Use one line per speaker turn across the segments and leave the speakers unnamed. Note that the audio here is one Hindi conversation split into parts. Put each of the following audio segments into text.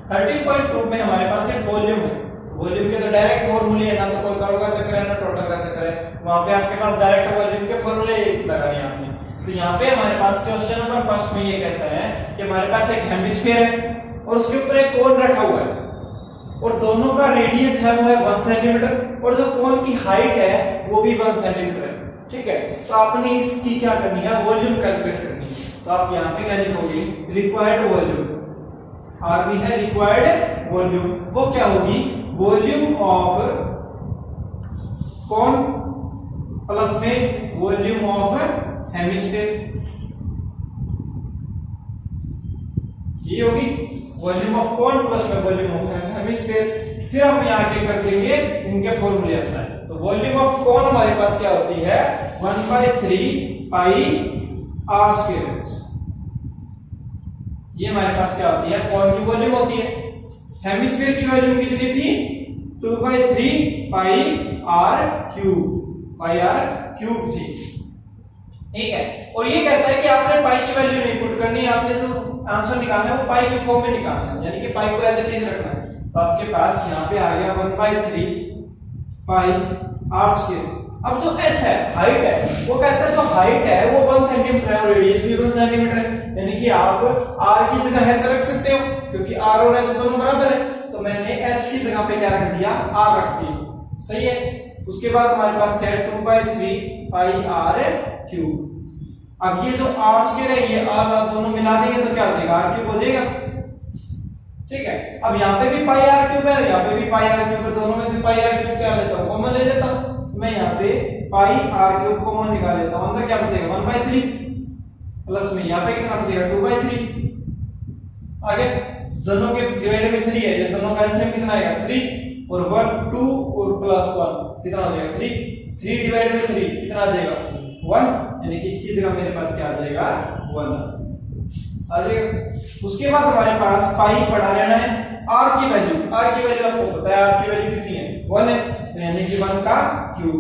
13.2 में हमारे पास एक वॉल्यूम है, वॉल्यूम के तो डायरेक्ट फॉर्मूले है, ना तो कोई कर्व का चक्कर है ना टोटल का चक्कर है, वहां पे आपके पास डायरेक्ट वॉल्यूम के फॉर्मूले लगाने हैं आपने। तो यहाँ पे हमारे पास क्वेश्चन नंबर फर्स्ट में ये कहता है कि हमारे पास एक हेमिस्फीयर है और उसके ऊपर एक कोन रखा हुआ है और दोनों का रेडियस है वो है 1 सेंटीमीटर और जो कोन की हाइट है वो भी 1 सेंटीमीटर है, ठीक है। तो आपने इसकी क्या करनी है, वॉल्यूम कैलकुलेट करनी है। तो आप यहाँ पे क्या लिखोगे, रिक्वायर्ड वॉल्यूम, आर भी है रिक्वायर्ड वॉल्यूम, वो क्या होगी, वॉल्यूम ऑफ कोन प्लस में वॉल्यूम ऑफ हेमिस्फीयर, ये होगी वॉल्यूम ऑफ कोन प्लस में वॉल्यूम ऑफ हेमिस्फीयर। फिर हम यहाँ क्या कर देंगे, इनके फॉर्मूले अपना है। तो वॉल्यूम ऑफ कोन हमारे पास क्या होती है, 1/3 पाई आर स्क्वायर, ये हमारे पास क्या होती है, कोन की वॉल्यूम होती है। हेमिस्फीयर की वॉल्यूम कितनी थी, 2/3 पाई आर क्यूब थी, ठीक है। और ये कहता है कि आपने पाई की वैल्यू नहीं पुट करनी है, आपने जो आंसर निकालना है वो पाई के फॉर्म में निकालना है, यानी कि पाई को एज इट इज रखना है। तो आपके पास यहाँ पे आ गया 1/3 पाई आर स्क्वायर। अब जो h है, हाइट है, वो कहता है जो हाइट है वो 1 सेंटीमीटर है और रेडियस भी 1 सेंटीमीटर है, यानी कि आप r की जगह h रख सकते हो क्योंकि r और h दोनों बराबर है। तो मैंने h की जगह पे क्या रख दिया, r रख दिया, सही है। उसके बाद हमारे पास क्या है, 2/3 पाई आर क्यूब। अब ये जो आर स्क्वायर है ये आर दोनों मिला देंगे तो क्या हो जाएगा, आर क्यूब हो जाएगा, ठीक है। अब यहाँ पे भी पाई आर क्यूब है, यहाँ पे भी पाई आर क्यूब है, दोनों में से पाई आर क्यूब क्या लेता हूँ, कॉमन ले लेता हूँ। मैं यहाँ से पाई आर क्यूब कॉमन निकाल लेता हूँ, अंदर क्या बचेगा 1/3 प्लस में यहाँ पे कितना बचेगा 2/3। आगे दोनों के डिवाइड में 3 है, ये दोनों का एलसीएम कितना आएगा 3 और 1 2 और प्लस 1 कितना हो जाएगा 3 डिवाइड में 3 कितना आ जाएगा 1, यानी कि इसकी जगह मेरे पास क्या आ जाएगा 1 आ जाएगा। उसके बाद हमारे पास पाई पढ़ा रहना है, r की वैल्यू आपको पता है, r की वैल्यू कितनी है 1 है, तो यानी कि 1 का क्यूब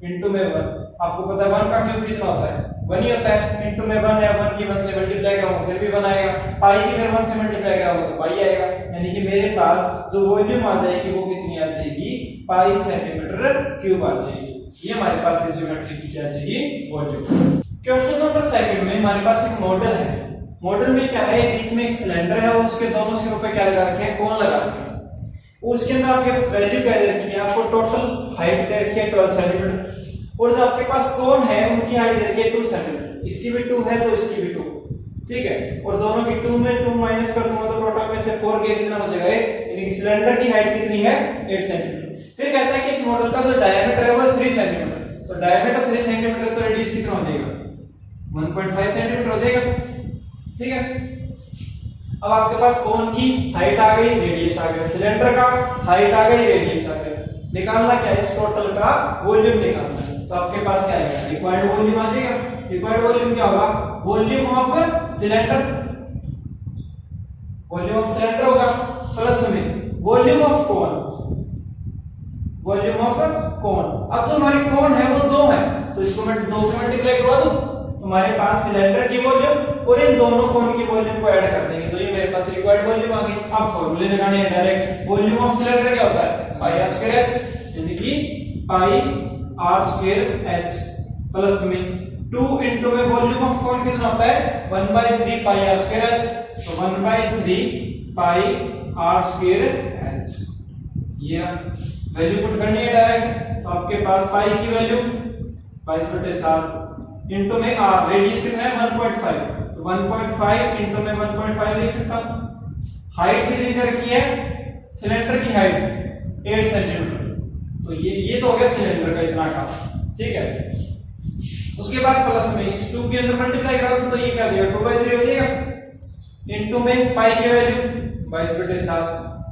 इनटू में 1, आपको पता है 1 का क्यूब कितना होता है 1 ही होता है, इनटू में 1 है, 1 की 1 से मल्टीप्लाई करूंगा फिर भी 1 आएगा, पाई की फिर 1 से मल्टीप्लाई करूंगा तो पाई आएगा, यानी कि मेरे पास जो वॉल्यूम आ जाएगी वो कितनी आ जाएगी, पाई सेंटीमीटर क्यूब आ जाएगी। ये हमारे पास ज्योमेट्री की क्या चाहिए, वॉल्यूम। क्वेश्चन नंबर सेकंड में हमारे पास एक मॉडल है, मॉडल में क्या है, बीच में एक सिलेंडर है और उसके दोनों सिरों पे क्या लगा रखे हैं, कोन लगा रखे हैं, उसके अंदर आपके पास वैल्यू क्या दे रखी है, आपको टोटल हाइट दे रखी है 12 सेंटीमीटर और जो आपके पास कोन है उनकी हाइट दे रखी है 2 सेंटीमीटर, इसकी भी 2 है तो इसकी भी 2, ठीक है। और दोनों की 2 में 2 माइनस कर दूंगा तो टोटल में से 4 के कितना बचेगा 8, यानी कि सिलेंडर की हाइट कितनी है 8 सेंटीमीटर। फिर कहता है कि इस मॉडल का जो डायमीटर है वो 3 सेंटीमीटर, तो डायमीटर 3 सेंटीमीटर तो रेडियस कितना हो जाएगा 1.5 सेंटीमीटर हो जाएगा, ठीक है। अब आपके पास कोन की हाइट आ गई, रेडियस आ गया, सिलेंडर का हाइट आ गई, रेडियस आ गया, निकालना क्या है, इस टोटल का वॉल्यूम निकालना है। तो आपके पास क्या आएगा, रिक्वायर्ड वॉल्यूम आ जाएगा। रिक्वायर्ड वॉल्यूम क्या होगा, volume of cylinder, volume of cylinder होगा प्लस में volume of cone, volume of कोन। अब जो हमारी कोन है वो 2 है तो इसको मैं 2 से मल्टीप्लाई करवा दूं, तुम्हारे पास सिलेंडर की वॉल्यूम और इन दोनों कोन की वॉल्यूम को ऐड कर देंगे तो ये मेरे पास रिक्वायर्ड वॉल्यूम आ गई। अब फॉर्मूले लगाने हैं डायरेक्ट, वॉल्यूम ऑफ सिलेंडर क्या होता है पाई आर स्क्वायर h, यानी कि पाई आर स्क्वायर h प्लस में 2 इनटू में वॉल्यूम ऑफ कोन कितना होता है 1/3 पाई आर स्क्वायर h, तो 1/3 पाई आर स्क्वायर h, ये वैल्यू पुट करनी है डायरेक्ट। तो आपके पास पाई की वैल्यू 22/7 इनटू में आर, रेडियस कितना है 1.5, तो 1.5 इनटू में 1.5 लिख सकता हूं। हाइट कितनी कर रखी है, सिलेंडर की हाइट 8 सेंटीमीटर, तो ये तो हो गया सिलेंडर का इतना का, ठीक है। उसके बाद प्लस में इस 2 के अंदर मल्टीप्लाई करोगे तो ये क्या हो जाएगा 2/3 हो जाएगा, इनटू में पाई की वैल्यू 22/7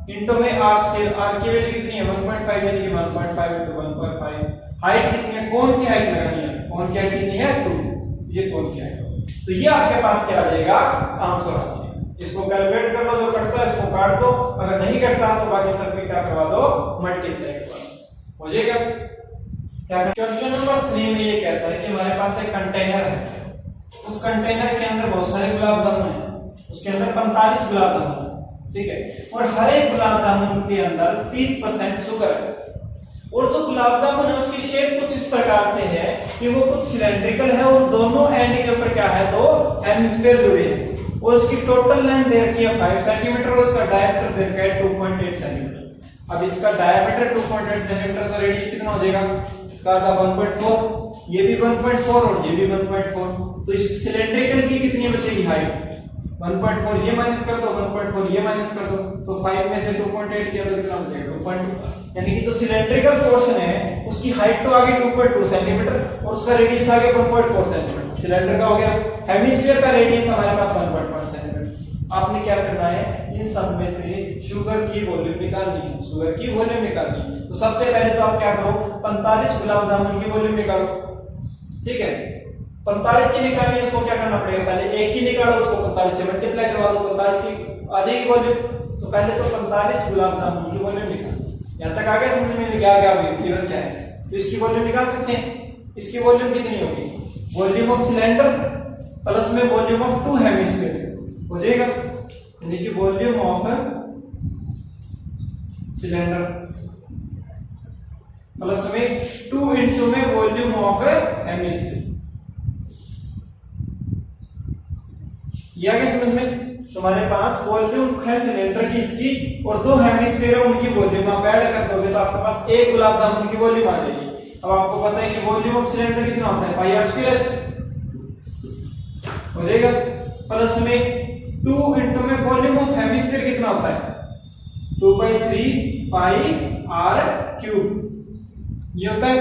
इनटू में आर स्क्वायर, आर की वैल्यू कितनी है 1.5, यानी कि 1.5 इनटू 1.5। हाइट कितनी है, कोन की हाइट लगानी है, कोन की हाइट कितनी है 2, ये कोन की हाइट, तो ये आपके पास क्या आ जाएगा आंसर आ जाएगा। इसको कैलकुलेट कर लो, जो कटता है इसको काट दो, अगर नहीं कटता तो बाकी सब में क्या करवा दो मल्टीप्लाई करवा दो, हो जाएगा। क्या क्वेश्चन नंबर 3 में ये कहता है कि हमारे पास एक कंटेनर है, उस कंटेनर के अंदर बहुत सारे गुलाब जामुन है, उसके अंदर 45 गुलाब जामुन, ठीक है। और हर एक गुलाब जामुन के अंदर 30% शुगर है। और जो गुलाब जामुन है उसकी शेप कुछ इस प्रकार से है कि वो कुछ सिलेंड्रिकल है और दोनों एंड के ऊपर क्या है, दो हेमिस्फीयर जुड़े हैं। और उसकी टोटल लेंथ दे रखी है 5 सेंटीमीटर और उसका डायमीटर दे रखा है 2.8 सेंटीमीटर। अब इसका डायमीटर 2.8 सेंटीमीटर, तो रेडियस कितना हो जाएगा, इसका आधा 1.4, ये भी 1.4 और ये भी 1.4। तो इस सिलेंड्रिकल की कितनी बचेगी हाइट, 1.4 ये माइनस कर दो, 1.4 ये माइनस कर दो, तो 5 में से 2.8 किया तो कितना बचेगा, 2.2। यानी कि जो सिलेंड्रिकल पोर्शन है उसकी हाइट तो आ गई 2.2 सेंटीमीटर और उसका रेडियस आ गया 1.4 सेंटीमीटर। सिलेंडर का हो गया, हेमिस्फीयर का रेडियस हमारे पास 1.5 सेंटीमीटर। आपने क्या करना है, इन सब में से शुगर की वॉल्यूम निकालनी है, शुगर की वॉल्यूम निकालनी है। तो सबसे पहले तो आप क्या करो, 45 गुलाब जामुन की वॉल्यूम निकालो, ठीक है। 45 की निकालनी है, उसको क्या करना पड़ेगा, पहले एक की निकालो, उसको 45 से मल्टीप्लाई करवा दो, 45 की आ जाएगी वॉल्यूम। तो पहले तो 45 गुलाब जामुन की वॉल्यूम निकालो। यहां तक आ गया समझ में, क्या गिवन क्या है। तो इसकी वॉल्यूम निकाल सकते हैं। इसकी वॉल्यूम कितनी होगी, वॉल्यूम ऑफ सिलेंडर प्लस में वॉल्यूम ऑफ 2 हेमिस्फीयर हो जाएगा, यानी कि वॉल्यूम ऑफ सिलेंडर प्लस में 2 इंटू में वॉल्यूम ऑफ हेमिस्फीयर। ये आ गया समझ में। तुम्हारे पास वॉल्यूम है सिलेंडर की इसकी और 2 हेमिस्फीयर है उनकी वॉल्यूम आप ऐड कर दोगे तो आपके पास एक गुलाब जामुन की वॉल्यूम आ जाएगी। अब आपको पता है कि वॉल्यूम ऑफ सिलेंडर कितना होता है, पाई आर स्क्वायर हो जाएगा, प्लस में 2 इंटू में वॉल्यूम ऑफ हेमिस्फीयर कितना होता है, 2/3 पाई आर क्यूब। ये होता है,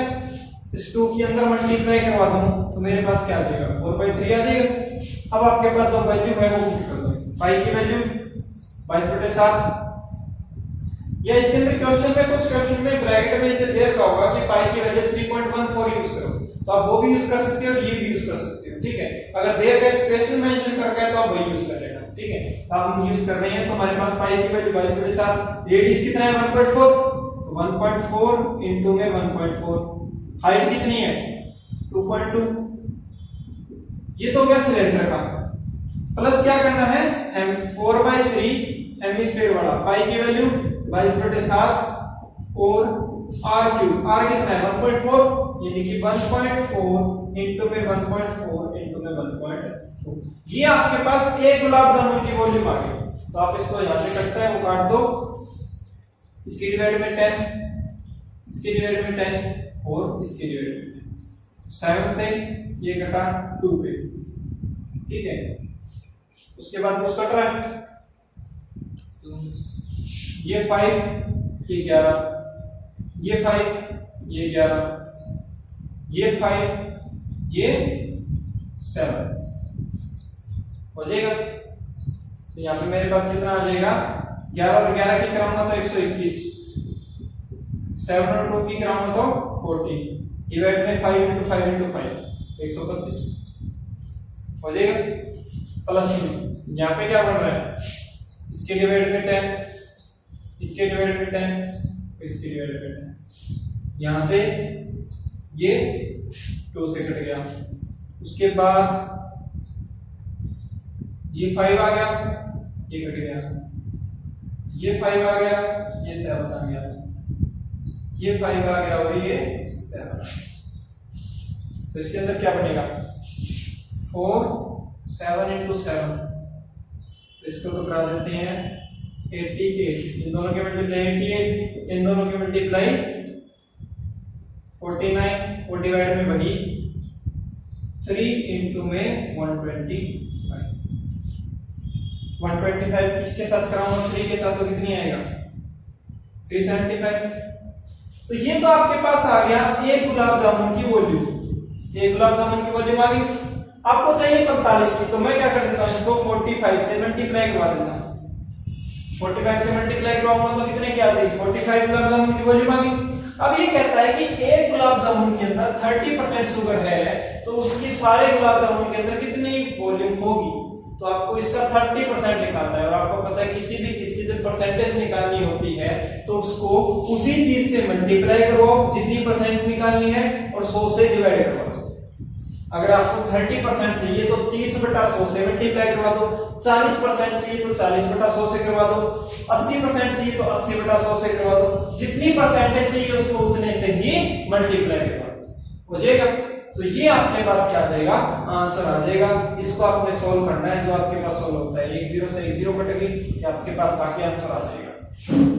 इस 2 के अंदर मल्टीप्लाई करवा दूं तो मेरे पास क्या आ जाएगा, 4/3 आ जाएगा। अब आपके पास जो वैल्यू है वो पुट कर दो, पाई की वैल्यू 22/7। या इसके अंदर क्वेश्चन में, कुछ क्वेश्चन में ब्रैकेट में इसे दे रखा होगा कि पाई की वैल्यू 3.14 यूज करो, तो आप वो भी यूज कर सकते हो और ये भी यूज कर सकते हो, ठीक है। अगर दे रखा है, स्पेशल मेंशन करके है तो आप वही यूज कर लेना, ठीक है। तो हम यूज कर रहे हैं, तो हमारे पास पाई की वैल्यू 22/7, रेडियस कितना है 1.4, तो 1.4 इंटू में 1.4, हाइट कितनी है 2.2। ये तो क्या सिलेंडर का, प्लस क्या करना है, 4/3 हेमिस्फीयर वाला, पाई की वैल्यू 22/7 और आर क्यूब, आर कितना है 1.4, यानी कि 1.4 इंटू में 1.4 इंटू में 1.4। ये आपके पास एक गुलाब जामुन की वॉल्यूम आ गई। तो आप इसको यहां से कटता है वो काट दो, इसकी डिवाइड में 10, इसकी डिवाइड में 10 और इसकी डिवाइड में 10, 7 से ये कटा 2 पे, ठीक है। उसके बाद कुछ कट रहा है, ये 5, ये 11, ये 5, ये 11, ये 5, ये 7 हो जाएगा। तो यहां पे मेरे पास कितना आ जाएगा, 11 और 11 की कराऊंगा तो 121, 7 और 2 की कराऊंगा तो 40, डिवाइड में 5 इंटू 5 इंटू 5 125 हो जाएगा। प्लस में यहाँ पे क्या बन रहा है, इसके डिवाइड में 10, इसके डिवाइड में 10, इसके डिवाइड में 10, यहां से ये 2 से कट गया। उसके बाद ये 5 आ गया, ये कट गया, ये 5 आ गया, ये 7 आ गया, ये 5 आ गया और ये 7। तो इसके अंदर क्या बनेगा, 4 7 इंटू 7, इसको तो करा देते हैं 88, इन दोनों के मल्टीप्लाई 88, इन दोनों के मल्टीप्लाई 49 और डिवाइड में वही 3 इंटू में 125, 125 किसके साथ कराऊंगा, 3 के साथ तो कितनी आएगा 375। तो ये तो आपके पास आ गया एक गुलाब जामुन की वॉल्यूम, एक गुलाब जामुन की वॉल्यूम आ गई। आपको चाहिए 45 की, तो मैं क्या कर देता हूं, इसको 45 से मल्टीप्लाई करवा देता हूं, 45 से मल्टीप्लाई करवाऊंगा तो कितने की आ जाएगी, 45 गुलाब जामुन की वॉल्यूम आ गई। अब ये कहता है कि एक गुलाब जामुन के अंदर 30% शुगर है, तो उसकी सारे गुलाब जामुन के अंदर कितनी वॉल्यूम होगी, तो आपको इसका 30% निकालना है। और आपको पता है किसी भी चीज की जब परसेंटेज निकालनी होती है तो उसको उसी चीज से मल्टीप्लाई करो जितनी परसेंट निकालनी है और 100 से डिवाइड करो। अगर आपको 30% चाहिए तो 30/100 से मल्टीप्लाई करवा दो, 40% चाहिए तो 40/100 से करवा दो, 80% चाहिए तो 80/100 से करवा दो, जितनी परसेंटेज चाहिए उसको उतने से ही मल्टीप्लाई करवा दो, हो जाएगा। तो ये आपके पास क्या आ जाएगा, आंसर आ जाएगा। इसको आपने सोल्व करना है, जो आपके पास सोल्व होता है, 1 0 से 1 0 कट गई, आपके पास बाकी आंसर आ जाएगा।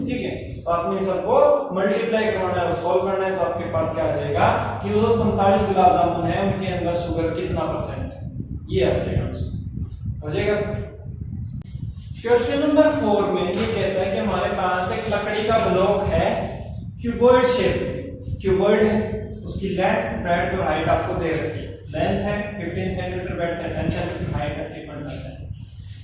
ठीक है, तो आपने सबको मल्टीप्लाई करवाना है और सोल्व करना है, तो आपके पास क्या आ जाएगा कि वो 45 गुलाब जामुन है, उनके अंदर शुगर कितना परसेंट है, ये आ जाएगा, हो जाएगा। क्वेश्चन नंबर 4 में ये कहता है कि हमारे पास एक लकड़ी का ब्लॉक है, क्यूबॉइड शेप, क्यूबॉइड है, उसकी लेंथ, ब्रेड्थ और हाइट आपको दे रखी है। लेंथ है 15 सेंटीमीटर, ब्रेड्थ है 10 सेंटीमीटर, हाइट है 3.5 है।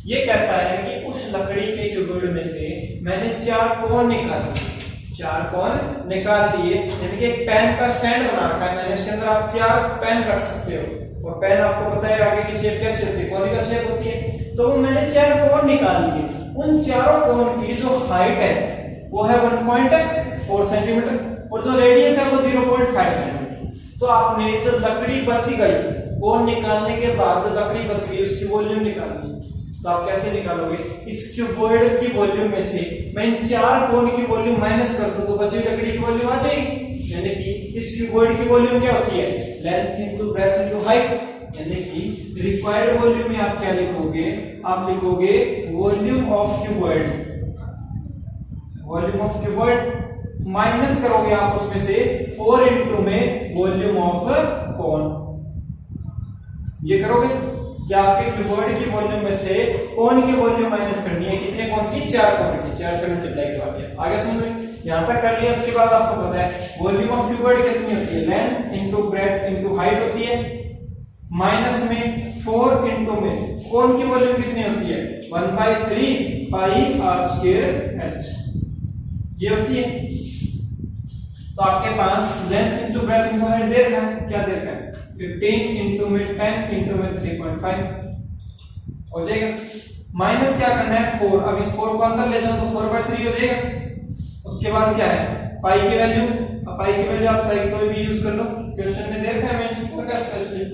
ये कहता है कि उस लकड़ी के क्यूबॉइड में से मैंने 4 कोन निकाल लिए, 4 कोन निकाल लिए, यानी कि एक पेन का स्टैंड बना रखा है मैंने, इसके अंदर आप 4 पेन रख सकते हो, और पेन आपको पता है आगे की शेप कैसे होती है, कॉनिकल शेप होती है। तो मैंने 4 कोन निकाल लिए, उन चारों कोन की जो हाइट है वो है 1.4 सेंटीमीटर और जो रेडियस है वो 0.5 सेंटीमीटर। तो आपने जो लकड़ी बच गई, कोन निकालने के बाद जो लकड़ी बच गई उसकी वॉल्यूम निकालनी है। तो आप कैसे निकालोगे, इस क्यूबॉइड की वॉल्यूम में से मैं इन 4 कोन की वॉल्यूम माइनस कर दूं तो बची लकड़ी की वॉल्यूम आ जाएगी। यानी कि इस क्यूबॉइड की वॉल्यूम क्या होती है, length into breadth into height, यानी कि रिक्वायर्ड वॉल्यूम में आप क्या लिखोगे, आप लिखोगे volume of cuboid, volume of cuboid minus करोगे आप उसमें से 4 इंटू में वॉल्यूम ऑफ कोन, ये करोगे कि आपके क्यूबॉइड की वॉल्यूम में से कोन की वॉल्यूम माइनस करनी है, कितने कोन की, 4 कोन की, 4 से मल्टीप्लाई करवा दिया। आगे समझ में, यहां तक कर लिया। उसके बाद आपको पता है वॉल्यूम ऑफ क्यूबॉइड कितनी होती है, length into breadth into height होती है, माइनस में 4 इंटू में कोन की वॉल्यूम कितनी होती है, 1/3 पाई r स्क्वायर h, ये होती है। तो आपके पास length into breadth into height दे रखा है, क्या दे रखा है, 15 इंटू में 10 इंटू में 3.5 हो जाएगा। माइनस क्या करना है 4, अब इस 4 को अंदर ले जाओ तो 4/3 हो जाएगा। उसके बाद क्या है, पाई की वैल्यू, अब पाई की वैल्यू आप चाहे कोई भी यूज कर लो, क्वेश्चन में दे रखा है, मेंशन कर रखा है स्पेशली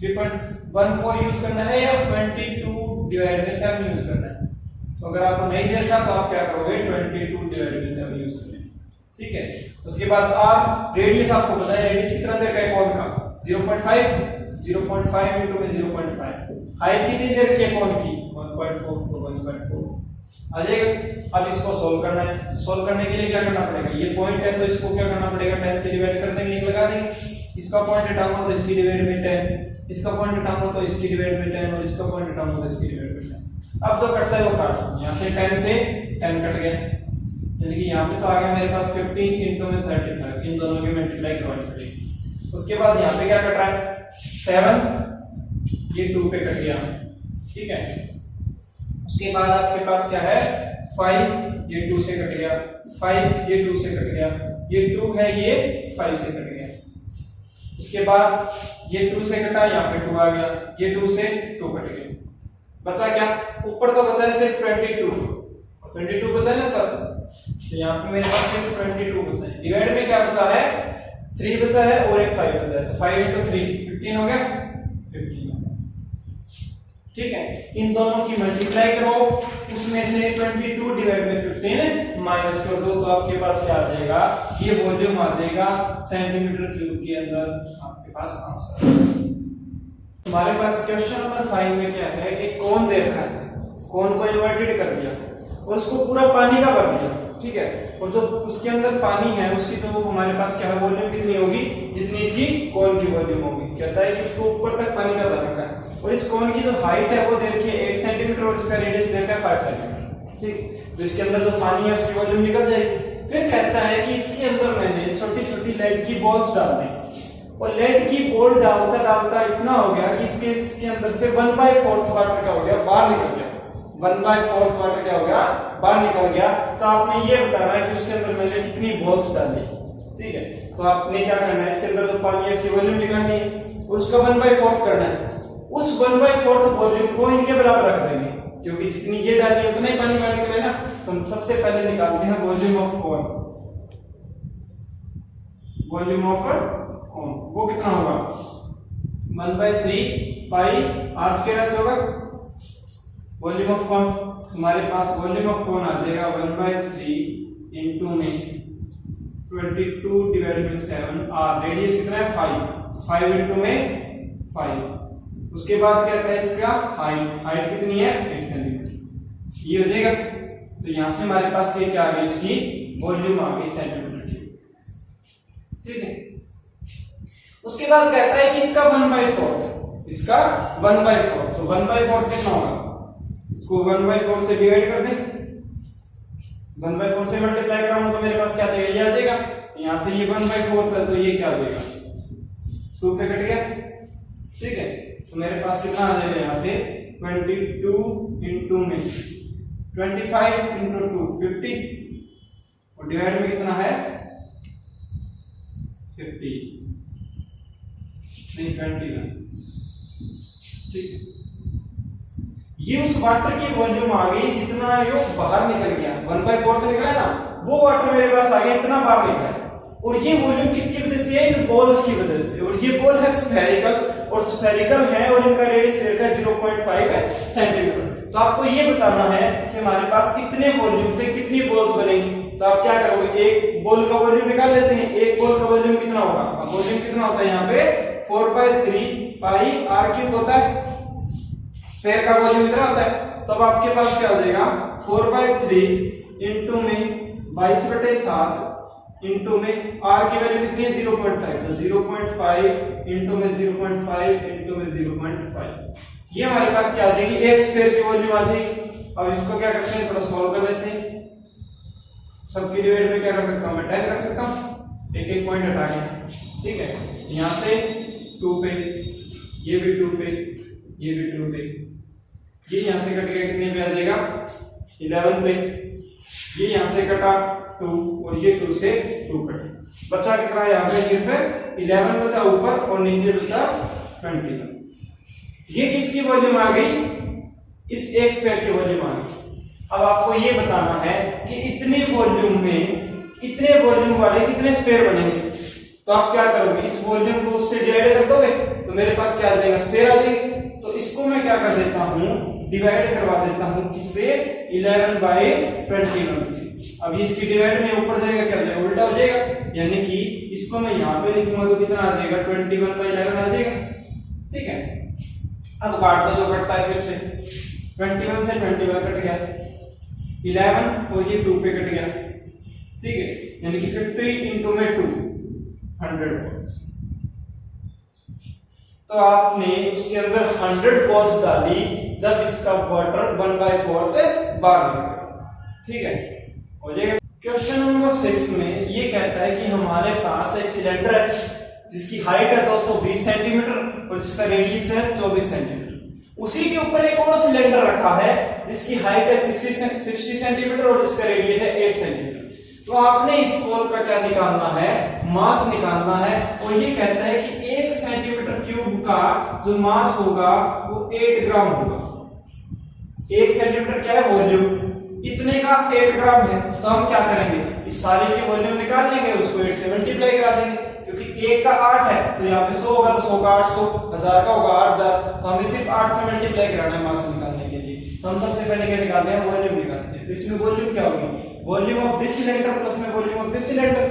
3.14 यूज करना है या 22/7 यूज करना है। तो अगर आपको नहीं देखा तो आप क्या करोगे, 22/7 यूज करेंगे, ठीक है। उसके बाद r रेडियस आपको पता है, रेडियस कितना दे रखा है कोन का, 0.5 इंटू में 0.5, हाइट कितनी दे रखी है कोन की, 1.4, तो 1.4 आ जाएगा। अब इसको सोल्व करना है, सोल्व करने के लिए क्या करना पड़ेगा, ये पॉइंट है तो इसको क्या करना पड़ेगा, 10 से डिवाइड कर देंगे, 1 लगा देंगे। इसका पॉइंट हटाऊंगा तो इसकी डिवाइड में 10, इसका पॉइंट हटाऊंगा तो इसकी डिवाइड में 10 और इसका पॉइंट हटाऊंगा तो इसकी डिवाइड में 10। अब जो कटता है वो काट, यहां से 10 से 10 कट गया, यानी कि यहाँ पे तो आ गया मेरे पास 15 इंटू में 35, इन दोनों की मल्टीप्लाई करवानी पड़ेगी। उसके बाद यहाँ पे क्या कट रहा है 7, ये 2 पे कट गया, ठीक है। उसके बाद आपके पास क्या है 5, ये 2 से कट गया, 5 ये 2 से कट गया, ये 2 है ये 5 से कट गया। उसके बाद ये 2 से कटा, यहाँ पे 2 आ गया, ये 2 से 2 कट गया, बचा क्या, ऊपर तो बचा है सिर्फ 22 बचा है सर, तो यहाँ पे मेरे पास सिर्फ 22 बचा है। डिवाइड में क्या बचा है, 3 बचा है और एक 5 बचा है, तो 5 इंटू 3 15 हो गया, 15 हो गया, ठीक है। इन दोनों की मल्टीप्लाई करो, उसमें से 22 डिवाइड में 15 माइनस कर दो, तो आपके पास क्या आ जाएगा, ये वॉल्यूम आ जाएगा सेंटीमीटर क्यूब के अंदर, आपके पास आंसर। हमारे पास क्वेश्चन नंबर 5 में क्या है, एक कोन दे रखा है, कोन को इन्वर्टेड कर दिया और उसको पूरा पानी का भर दिया, ठीक है। और जो उसके अंदर पानी है उसकी तो हमारे पास क्या है, वॉल्यूम कितनी होगी, जितनी इसकी कोन की वॉल्यूम होगी। कहता है कि उसको ऊपर तक पानी का भर रखा है और इस कोन की जो हाइट है वो दे रखी है 8 सेंटीमीटर और इसका रेडियस दे रखा है 5 सेंटीमीटर, ठीक। तो इसके अंदर जो पानी है उसकी वॉल्यूम निकल जाएगी। फिर कहता है कि इसके अंदर मैंने छोटी छोटी लेड की बॉल्स डाल दी और लेड की बॉल डालता डालता इतना हो गया कि इसके अंदर से 1/4 वाटर क्या हो गया, बाहर निकल गया, 1/4 वाटर क्या हो गया, बाहर निकल गया। तो आपने ये बताना है कि उसके अंदर मैंने कितनी बॉल्स डाली, ठीक है। तो आपने क्या करना है, इसके अंदर जो पानी है इसकी वॉल्यूम निकालनी है और उसका 1/4 करना है। उस 1/4 वॉल्यूम को इनके बराबर रख देंगे, क्योंकि जितनी ये डाली उतना ही पानी बाहर निकलेगा। तो हम सबसे पहले निकालते हैं volume of cone, volume of कोन वो कितना होगा 1/3 पाई आर स्क्वायर होगा वॉल्यूम ऑफ कौन, हमारे पास वॉल्यूम ऑफ कौन आ जाएगा 1/3 इंटू में 22 डिवाइडेड बाई 7 आर, रेडियस कितना है 5 इंटू में 5। उसके बाद क्या कहता है इसका हाइट कितनी है 8 सेंटीमीटर, ये हो जाएगा। तो यहां से हमारे पास ये क्या आ गई, इसकी वॉल्यूम आ गई सेंटीमीटर, ठीक है। उसके बाद कहता है कि इसका 1/4, इसका 1/4, तो 1/4 कितना होगा, इसको 1/4 से डिवाइड कर दें, 1/4 से मल्टीप्लाई कराऊं तो मेरे पास क्या देगा, ये आ जाएगा। यहां से ये 1/4 था तो ये क्या आ जाएगा 2 पे कट गया, ठीक है। तो मेरे पास कितना आ जाएगा यहां से 22 इंटू में 25 इंटू 2 50 और डिवाइड में कितना है 50 नहीं 21, ठीक है। ये उस वाटर की वॉल्यूम आ गई जितना ये बाहर निकल गया, 1/4 तो निकला ना, वो वाटर मेरे पास आ गया इतना बाहर निकला। और ये वॉल्यूम किसकी वजह से है, इन बॉल्स की वजह से। और ये बॉल है स्फेरिकल और स्फेरिकल है और इनका रेडियस का 0.5 सेंटीमीटर। तो आपको ये बताना है कि हमारे पास कितने वॉल्यूम से कितनी बॉल्स बनेंगी। तो आप क्या करोगे, एक बॉल का वॉल्यूम निकाल लेते हैं, एक बॉल का वॉल्यूम कितना होगा, वॉल्यूम कितना होता है यहाँ पे 4/3 पाई आर क्यूब होता है, स्फेयर का वॉल्यूम इतना होता है। तो अब आपके पास क्या हो जाएगा 4/3 इंटू में 22/7 इंटू में आर की वैल्यू कितनी है 0.5, तो 0.5 इंटू में 0.5 इंटू में 0.5, ये हमारे पास क्या आ जाएगी, एक स्फेयर की वॉल्यूम आ जाएगी। अब इसको क्या करते हैं, थोड़ा सॉल्व कर लेते हैं। सबकी डिवाइड में क्या कर सकता हूं मैं 10 कर सकता हूं, एक एक पॉइंट हटा के, ठीक है। यहां से 2 पे, ये भी 2 पे, ये भी 2 पे, ये यहां से कट गया कितने पे आ जाएगा 11 पे, ये यहां से कटा 2 और ये 2 से 2 कटा, बचा कितना यहां पे सिर्फ 11 बचा ऊपर और नीचे बचा 21। ये किसकी वॉल्यूम आ गई, इस एक स्फेयर की वॉल्यूम आ गई। अब आपको ये बताना है कि इतने वॉल्यूम में इतने वॉल्यूम वाले कितने स्फेयर बनेंगे। तो आप क्या करोगे, इस वॉल्यूम को उससे डिवाइड कर दोगे तो मेरे पास क्या आ जाएगा स्फेयर आ जाएगी। तो इसको मैं क्या कर देता हूं, डिवाइड करवा देता हूं किससे 11/21 से। अब इसकी डिवाइड में ऊपर जाएगा क्या हो जाएगा, उल्टा हो जाएगा, यानी कि इसको मैं यहां पे लिखूंगा तो कितना आ जाएगा 21/11 आ जाएगा, ठीक है। अब काटता जो कटता है फिर से 21 से 21 कट गया, 11 और ये 2 पे कट गया, ठीक है, यानी कि 50 इंटू में 2 100 बॉल्स। तो आपने उसके अंदर 100 बॉल्स डाली जब इसका वाटर 1/4 से बाहर निकला, ठीक है, हो जाएगा। क्वेश्चन नंबर 6 में ये कहता है कि हमारे पास एक सिलेंडर है जिसकी हाइट है 220 सेंटीमीटर और जिसका रेडियस है 24 सेंटीमीटर। उसी के ऊपर एक और सिलेंडर रखा है जिसकी हाइट है 60 सेंटीमीटर और जिसका रेडियस है 8 सेंटीमीटर। तो आपने इस बॉल का क्या निकालना है, मास निकालना है। और ये कहता है कि 1 सेंटीमीटर क्यूब का जो मास होगा वो 8 ग्राम होगा। 1 सेंटीमीटर क्या है वॉल्यूम, इतने का 8 ग्राम है। तो हम क्या करेंगे, इस सारे की वॉल्यूम निकाल लेंगे, उसको 8 से मल्टीप्लाई करा देंगे, क्योंकि 1 का 8 है तो यहाँ पे 100 होगा तो 100 का 800, 1000 का होगा 8000, तो हमें सिर्फ 8 से मल्टीप्लाई कराना है मास निकालने के लिए। तो हम सबसे पहले क्या निकालते हैं, वॉल्यूम निकालते हैं। तो इसमें वॉल्यूम क्या होगी, volume of this cylinder plus में वॉल्यूम ऑफ दिस सिलेंडर।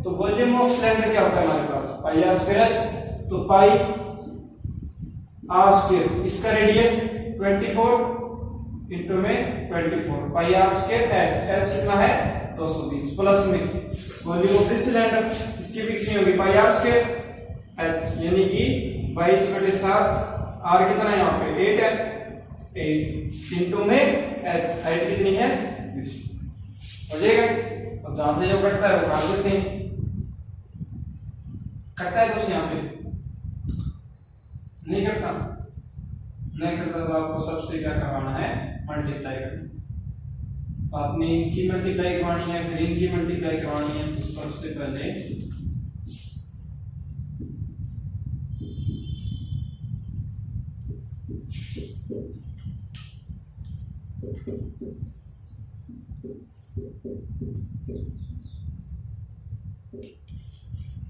तो वॉल्यूम ऑफ सिलेंडर क्या होता है हमारे पास पाई आर स्क्वायर एच, तो पाई आर स्क्वायर, इसका रेडियस 24 इंटू में 24 पाई आर स्क्वायर एच, एच कितना है 220 प्लस में वॉल्यूम ऑफ दिस सिलेंडर, इसकी भी कितनी होगी पाई आर स्क्वायर एच, यानी कि 22/7 आर कितना है यहाँ पे 8 है, 8 इंटू में एच, हाइट कितनी है 60, हो जाएगा। अब जहां से जो कटता है वो काट देते हैं, कटता है कुछ यहाँ पे नहीं करता, नहीं करता तो आपको सबसे क्या करवाना है मल्टीप्लाई करना। तो आपने इनकी मल्टीप्लाई करवानी है फिर इनकी मल्टीप्लाई करवानी है। तो सबसे पहले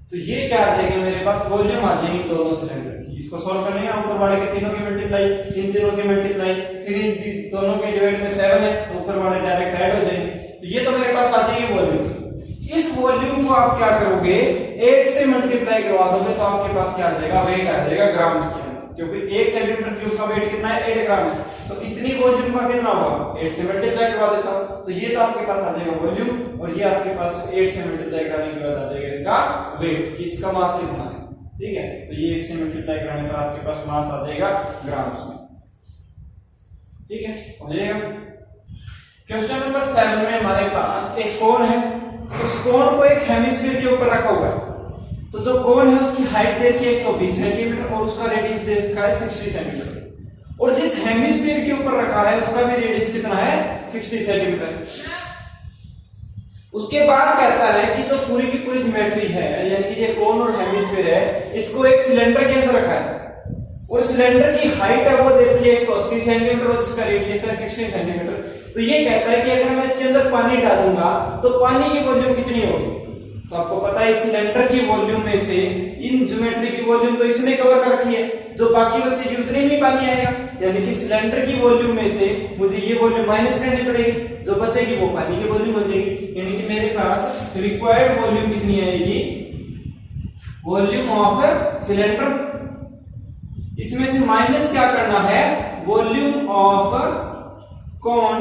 तो ये क्या आ जाएगा मेरे पास वॉल्यूम आ जाएगी दोनों सिलेंडर की। इसको सॉल्व करेंगे, ऊपर वाले के तीनों की मल्टीप्लाई, इन तीनों की मल्टीप्लाई, फिर इन दोनों के डिवाइड में 7 है तो ऊपर वाले डायरेक्ट ऐड हो जाएंगे। तो ये तो मेरे पास आ जाएगी वॉल्यूम। इस वॉल्यूम को आप क्या करोगे, 8 से मल्टीप्लाई करवा दोगे तो आपके पास क्या आ जाएगा, वेट आ जाएगा ग्राम से, क्योंकि 1 सेंटीमीटर क्यूब का वेट कितना है, 8 ग्राम है। तो इतनी वॉल्यूम का कितना होगा, 8 से मल्टीप्लाई करवा देता हूं, तो ये तो आपके पास आ जाएगा वॉल्यूम, और ये आपके पास 8 से मल्टीप्लाई कराने के बाद आ जाएगा इसका वेट, कि इसका मास कितना है। ठीक है, तो ये 1 से मल्टीप्लाई कराने पर आपके पास मास आ जाएगा ग्राम्स में। ठीक है, हो जाएगा। क्वेश्चन नंबर 7 में हमारे पास एक कोन है, उस कोन को एक हेमिस्फीयर के ऊपर रखा हुआ है। तो जो कोन है उसकी हाइट दे रखी है 120 सेंटीमीटर और उसका रेडियस दे रखा है 60 सेंटीमीटर, और जिस हेमिस्फीयर के ऊपर रखा है उसका भी रेडियस कितना है, 60 सेंटीमीटर। उसके बाद कहता है कि जो पूरी की पूरी ज्योमेट्री है, यानी कि ये कोन और हेमिस्फीयर है, इसको एक सिलेंडर के अंदर रखा है, और सिलेंडर की हाइट है वो दे रखी है 180 सेंटीमीटर और जिसका रेडियस है 60 सेंटीमीटर। तो ये कहता है कि अगर मैं इसके अंदर पानी डालूंगा तो पानी की वॉल्यूम कितनी होगी। तो आपको पता है इस सिलेंडर की वॉल्यूम में से इन ज्योमेट्री की वॉल्यूम तो इसने कवर कर रखी है, जो बाकी बचेगी उतने ही पानी आएगा, यानी कि सिलेंडर की वॉल्यूम में से मुझे ये वॉल्यूम माइनस करनी पड़ेगी, जो बचेगी वो पानी की वॉल्यूम हो जाएगी। यानी कि मेरे पास रिक्वायर्ड वॉल्यूम कितनी आएगी, वॉल्यूम ऑफ सिलेंडर, इसमें से माइनस क्या करना है, वॉल्यूम ऑफ कोन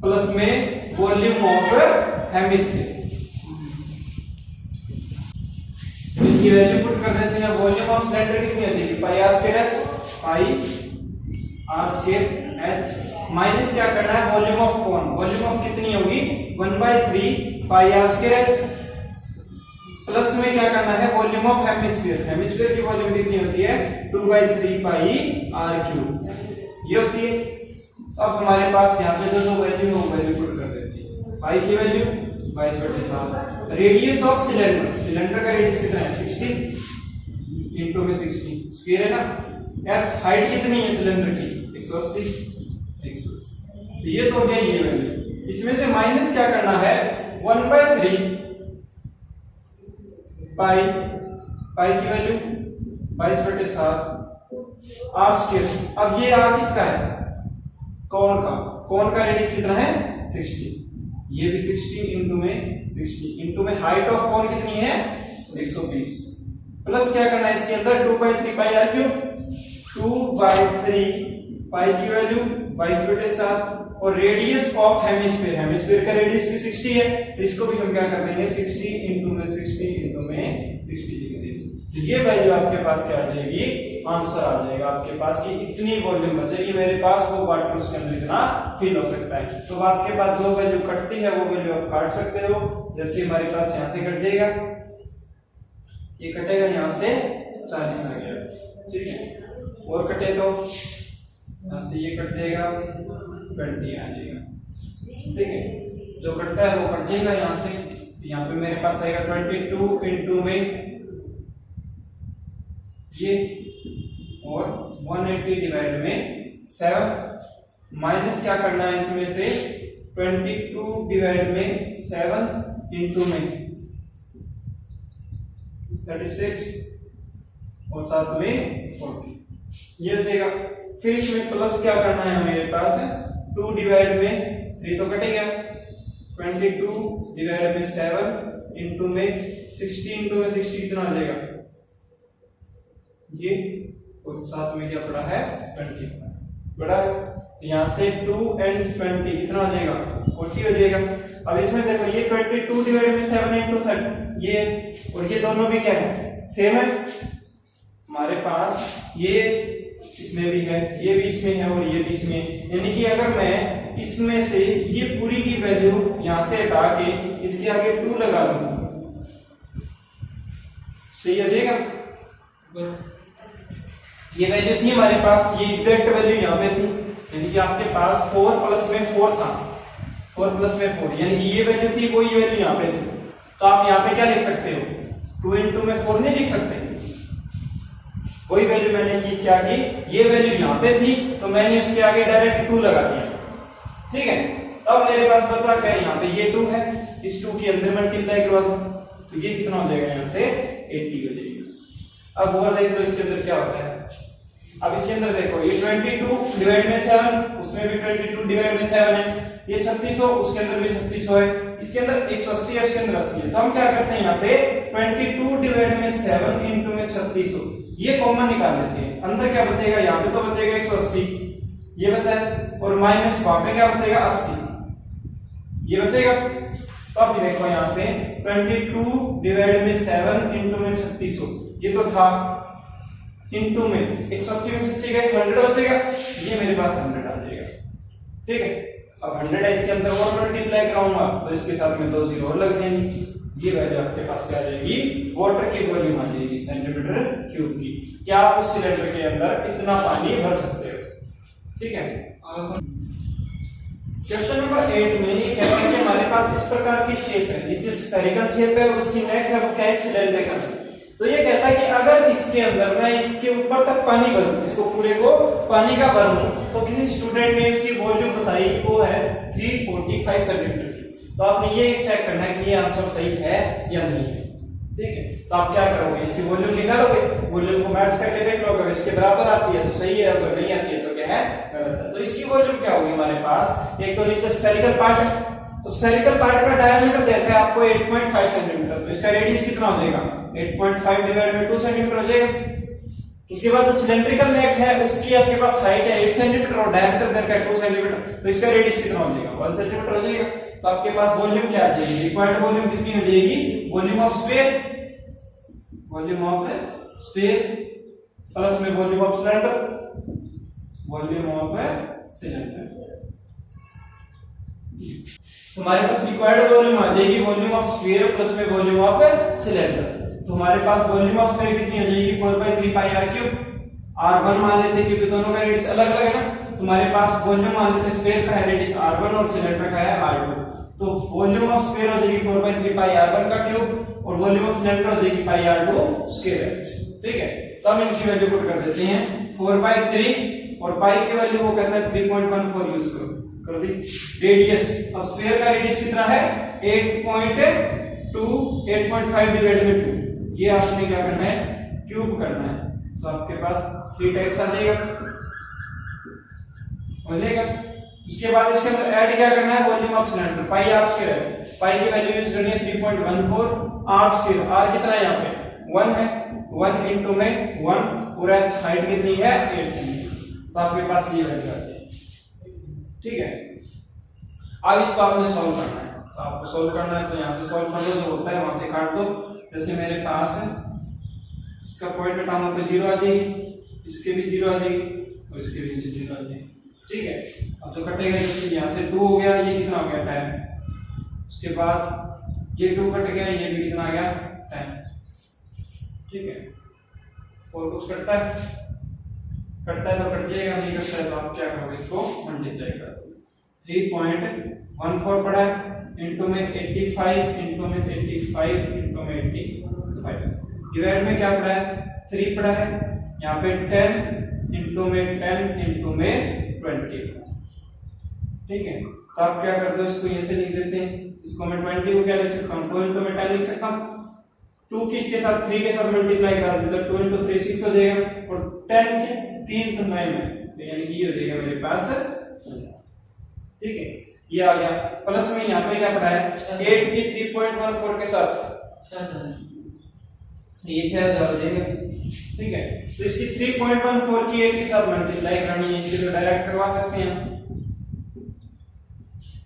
प्लस में वॉल्यूम ऑफ हेमिस्फीयर। इसकी वैल्यू पुट कर देते हैं। वॉल्यूम ऑफ सिलेंडर कितनी हो जाएगी, pi r square h, pi r square h, minus क्या करना है, volume of cone, volume of कितनी होगी 1/3 pi r square h, plus में क्या करना है, वॉल्यूम ऑफ हेमिस्फीयर, हेमिस्फीयर की वॉल्यूम कितनी होती है 2/3 पाई आर क्यूब, ये होती है। अब हमारे पास यहाँ पे जो वैल्यू है वो वैल्यू पुट कर देती है। पाई की value 22/7, radius of cylinder, cylinder का रेडियस कितना है 60 इंटू में 60 स्क्वायर है ना, एच हाइट कितनी है सिलेंडर की 180, तो ये तो हो गया ये वैल्यू। इसमें से माइनस क्या करना है 1/3 पाई, पाई की वैल्यू 22/7 आर स्क्वायर। अब ये आर किसका है, कोन का, कोन का रेडियस कितना है 60, ये भी 60 इंटू में 60 इंटू में हाइट ऑफ कोन कितनी है 120, प्लस क्या करना है इसके अंदर 2/3 पाई आर क्यूब, 2/3 पाई की वैल्यू 22/7, और रेडियस ऑफ हेमिस्फीयर, हेमिस्फीयर का रेडियस भी 60 है, तो इसको भी हम क्या कर देंगे 60 इंटू में 60 इंटू में 60 लिख देंगे। तो ये वैल्यू आपके पास क्या आ जाएगी, आंसर आ जाएगा आपके पास कि इतनी वॉल्यूम बचेगी मेरे पास, वो वाटर उसके अंदर इतना फिल हो सकता है। तो आपके पास जो वैल्यू कटती है वो वैल्यू आप काट सकते हो, जैसे हमारे पास यहाँ से कट जाएगा, ये कटेगा यहाँ से 40 आ गया, ठीक है, और कटे तो यहाँ से ये कट जाएगा 20 आ जाएगा, ठीक है, जो कटता है वो कट जाएगा यहाँ से, यहाँ पे मेरे पास आएगा 22 इंटू में ये और 180 डिवाइड में 7, माइनस क्या करना है इसमें से 22 डिवाइड में 7 इंटू में 36 और साथ में 40, ये हो जाएगा। फिर इसमें प्लस क्या करना है मेरे पास 2 डिवाइड में 3 तो कटेगा, 22 डिवाइड में 7 इंटू में 60 इंटू में 60 कितना आ जाएगा ये, और साथ में क्या पड़ा है 20 बड़ा, तो यहाँ से 2 and 20 कितना हो जाएगा 40 हो जाएगा। अब इसमें देखो ये 22 डिवाइड में 7 इंटू 30 ये, और ये दोनों भी क्या है सेम है हमारे पास, ये इसमें भी है, ये भी इसमें है और ये भी इसमें, यानी कि अगर मैं इसमें से ये पूरी की वैल्यू यहां से हटा के इसके आगे 2 लगा दूं, सही हो जाएगा। ये वैल्यू थी हमारे पास, ये एग्जैक्ट वैल्यू यहाँ पे थी, यानी कि आपके पास 4 प्लस में 4 था, 4 प्लस में 4, यानी कि ये वैल्यू थी वही वैल्यू यहाँ पे थी। तो आप यहाँ पे क्या लिख सकते हो 2 इंटू में 4 नहीं लिख सकते, वही वैल्यू मैंने की क्या की, ये वैल्यू यहाँ पे थी तो मैंने उसके आगे डायरेक्ट 2 लगा दिया, ठीक है। अब मेरे पास बचा क्या है, यहाँ पे ये 2 है, इस 2 के अंदर मल्टीप्लाई करवा दो तो ये कितना हो जाएगा यहाँ से 80 हो जाएगा। अब और देख लो इसके अंदर क्या होता है। अब इसके अंदर देखो ये 22 डिवाइड में 7, उसमें भी 22 डिवाइड में 7 है, ये 3600, उसके अंदर भी 3600 है, इसके अंदर 180 है, उसके अंदर 80 है। तो हम क्या करते हैं यहाँ से 22 डिवाइड में 7 इंटू में 3600 ये कॉमन निकाल लेते हैं। अंदर क्या बचेगा, यहाँ पे तो बचेगा 180 ये बचा है, और माइनस वहां पे क्या बचेगा 80 ये बचेगा। तो अब देखो यहाँ से 22 डिवाइड में 7 इंटू में 3600 ये तो था, इंटू में 180 में 60 गए 100 बचेगा, ये मेरे पास 100 आ जाएगा। ठीक है, अब 100 है, इसके अंदर और मल्टीप्लाई कराऊंगा तो इसके साथ में 2 जीरो और लग जाएंगे, ये वैल्यू आपके पास क्या आ जाएगी, वाटर की वॉल्यूम आ जाएगी सेंटीमीटर क्यूब की। क्या आप उस सिलेंडर के अंदर इतना पानी भर सकते हो। ठीक है, क्वेश्चन नंबर 8 में ये कहते हैं कि हमारे पास इस प्रकार की शेप है, नीचे स्फेरिकल शेप है और उसकी नेक है वो क्या है, सिलेंड्रिकल। तो ये कहता है कि अगर इसके अंदर मैं इसके ऊपर तक पानी भरूं, इसको पूरे को पानी का भरूं, तो किसी स्टूडेंट ने इसकी वॉल्यूम बताई वो है 345 सेंटीमीटर की। तो आपने ये चेक करना है कि ये आंसर सही है या नहीं है। ठीक है, तो आप क्या करोगे, इसकी वॉल्यूम निकालोगे, वॉल्यूम को मैच करके देख लो, अगर इसके बराबर आती है तो सही है, अगर नहीं आती है तो क्या है, गलत है। तो इसकी वॉल्यूम क्या होगी हमारे पास, एक तो नीचे स्फेरिकल पार्ट है, तो स्फेरिकल पार्ट का डायमीटर देता है आपको 8.5 सेंटीमीटर, तो इसका रेडियस कितना हो जाएगा, 8.5 डिवाइड में 2 सेंटीमीटर हो जाएगा। उसके बाद जो सिलेंड्रिकल नेक है उसकी आपके पास हाइट है 8 सेंटीमीटर और डायमीटर देता है 2 सेंटीमीटर, तो इसका रेडियस कितना हो जाएगा, 1 सेंटीमीटर हो जाएगा। तो आपके पास वॉल्यूम क्या आ जाएगी, रिक्वायर्ड वॉल्यूम कितनी हो जाएगी, volume of sphere, volume of sphere plus में volume of cylinder, volume of cylinder. हमारे पास रिक्वायर्ड वॉल्यूम आ जाएगी वॉल्यूम ऑफ स्फीयर प्लस में वॉल्यूम ऑफ सिलेंडर। तो हमारे पास वॉल्यूम ऑफ स्फीयर कितनी हो जाएगी, 4/3 पाई r क्यूब, r1 मान लेते क्योंकि दोनों का रेडियस अलग अलग है ना। तुम्हारे पास वॉल्यूम मान लेते स्फीयर का है रेडियस r1 और सिलेंडर का है r2, तो वॉल्यूम ऑफ स्फीयर हो जाएगी 4/3 पाई r1 का क्यूब और वॉल्यूम ऑफ सिलेंडर हो जाएगी पाई r2 स्क्वायर। ठीक है, तो हम इनकी वैल्यू पुट कर देते हैं 4/3 और पाई की वैल्यू वो कहता है 3.14 यूज करो, कर दी। रेडियस, अब स्फीयर का रेडियस कितना है 8.2, 8.5 डिवाइड में 2, ये आपने क्या करना है, क्यूब करना है, तो आपके पास 3 टाइप्स आ जाएगा, हो जाएगा। उसके बाद इसके अंदर ऐड क्या करना है, volume of cylinder pi r square, pi की वैल्यू यूज करनी है 3.14 r स्क्वायर, r कितना है यहाँ पे 1 है, 1 इंटू में 1, पूरा हाइट कितनी है 8 सेंटीमीटर, तो आपके पास ये वैल्यू आती है। ठीक है, अब इसको आपने सॉल्व करना है, तो आपको सॉल्व करना है तो यहाँ से सॉल्व कर दो, जो होता है वहां से काट दो। जैसे मेरे पास है इसका पॉइंट हटाऊंगा तो 0 आ जाएगी, इसके भी 0 आ जाएगी और इसके भी नीचे 0 आ जाएगी। ठीक है, अब जो कटेगा इससे यहाँ से 2 हो गया, ये कितना हो गया 10, उसके बाद ये 2 कट गया, ये भी कितना आ गया 10। ठीक है, और कुछ कटता है तो कट जाएगा, नहीं कटता है तो आप क्या करोगे, इसको मल्टीप्लाई कर दो। 3.14 पड़ा है इंटू में 85 इंटू में 85 इंटू में 85, डिवाइड में क्या पड़ा है 3 पड़ा है, यहाँ पे 10 इंटू में 10 इंटू में 20। ठीक है, तो आप क्या कर दो, इसको ये से लिख देते हैं, इसको मैं 20 को क्या लिख सकता हूँ, 2 इंटू में 10 लिख सकता हूँ, 2 किसके साथ 3 के साथ मल्टीप्लाई करा देते हैं, 2 इंटू 3 6 हो जाएगा और 10 के 3 तो 9 है, तो यानी कि ये हो जाएगा मेरे पास। ठीक है, ये आ गया, प्लस में यहाँ पे क्या पड़ा है 8 की 3.14 के साथ 6000, ये 6000 हो जाएगा। ठीक है, तो इसकी 3.14 की 8 के साथ मल्टीप्लाई करनी है, इसको तो डायरेक्ट करवा सकते हैं,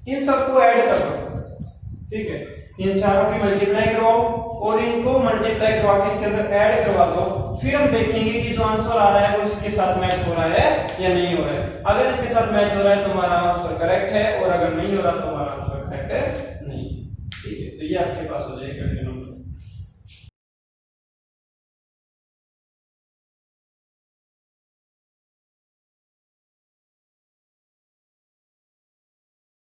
इन सबको ऐड करो। ठीक है, इन चारों की मल्टीप्लाई करवाओ और इनको मल्टीप्लाई करवा के इसके अंदर ऐड करवा दो, फिर हम देखेंगे कि जो आंसर आ रहा है वो इसके साथ मैच हो रहा है या नहीं हो रहा है। अगर इसके साथ मैच हो रहा है तो हमारा आंसर करेक्ट है, और अगर नहीं हो रहा तो हमारा आंसर करेक्ट है नहीं। ठीक है, तो ये आपके पास हो जाएगा क्वेश्चन नंबर